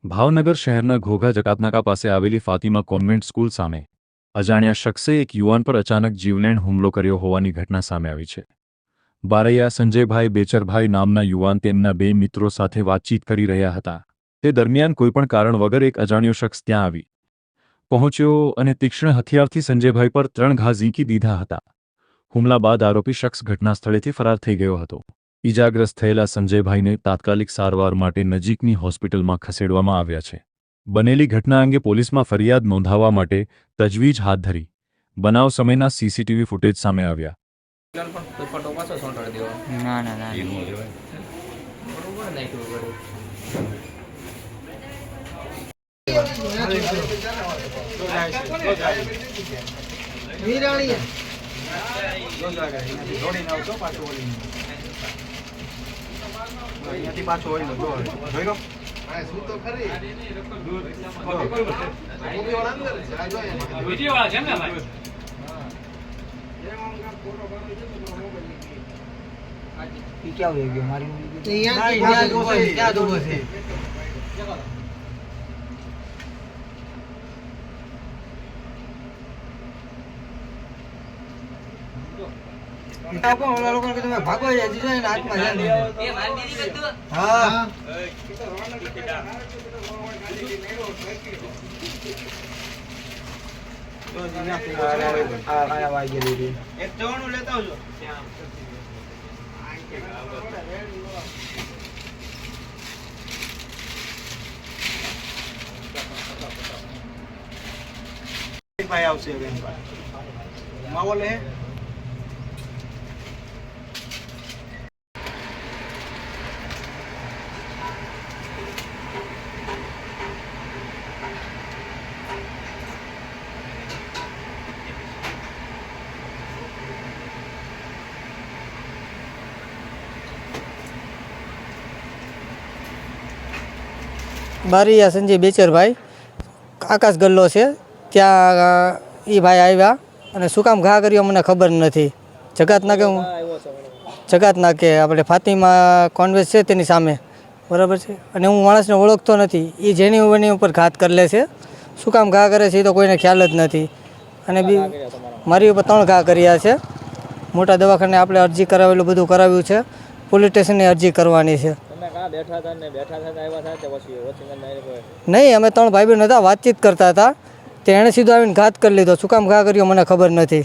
ભાવનગર શહેરના ઘોઘા જકાતનાકા પાસે આવેલી ફાતિમા કોન્વેન્ટ સ્કૂલ સામે અજાણ્યા શખ્સે એક યુવાન પર અચાનક જીવલેણ હુમલો કર્યો હોવાની ઘટના સામે આવી છે। બારૈયા સંજયભાઈ બેચરભાઈ નામના યુવાન તેમના બે મિત્રો સાથે વાતચીત કરી રહ્યા હતા। તે દરમિયાન કોઈપણ કારણ વગર એક અજાણ્યો શખ્સ ત્યાં આવી પહોંચ્યો અને તીક્ષ્ણ હથિયારથી સંજયભાઈ પર 3 ઘા ઝીંકી દીધા હતા। હુમલા બાદ આરોપી શખ્સ ઘટના સ્થળેથી ફરાર થઈ ગયો હતો। ઈજાગ્રસ્ત થયેલા સંજયભાઈને તાત્કાલિક સારવાર માટે નજીકની હોસ્પિટલમાં ખસેડવામાં આવ્યા છે। બનેલી ઘટના અંગે પોલીસમાં ફરિયાદ નોંધાવવા માટે તજવીજ હાથ ધરી। બનાવ સમયના સીસીટીવી ફૂટેજ સામે આવ્યા। ના ના ના क्या हो गया हमारी आपको वाला लोगों के तुम्हें भागो या जिसे नाच में जान ये मान दीजिए तो हां तो जिना आ वाई गेली एक जवणू लेता हो भाई आवશે બેન માવો લે બારૈયા સંજય બેચરભાઈ આકાશ ગલ્લો છે ત્યાં એ ભાઈ આવ્યા અને શું કામ ઘા કર્યો મને ખબર નથી। જકાત નાકે આપણે ફાતિમા કોન્વેન્ટ છે તેની સામે બરાબર છે અને હું માણસને ઓળખતો નથી। એ જેની એની ઉપર ઘાત કરી લે છે। શું કામ ઘા કરે છે એ તો કોઈને ખ્યાલ જ નથી। અને મારી ઉપર 3 ઘા કર્યા છે। મોટા દવાખાને આપણે અરજી કરાવેલું બધું કરાવ્યું છે। પોલીસ સ્ટેશનની અરજી કરવાની છે। નહીં અમે 3 ભાઈ બહેન હતા વાતચીત કરતા હતા। તેણે સીધો આવીને ઘાત કરી લીધો। શું કામ ઘા કર્યો મને ખબર નથી।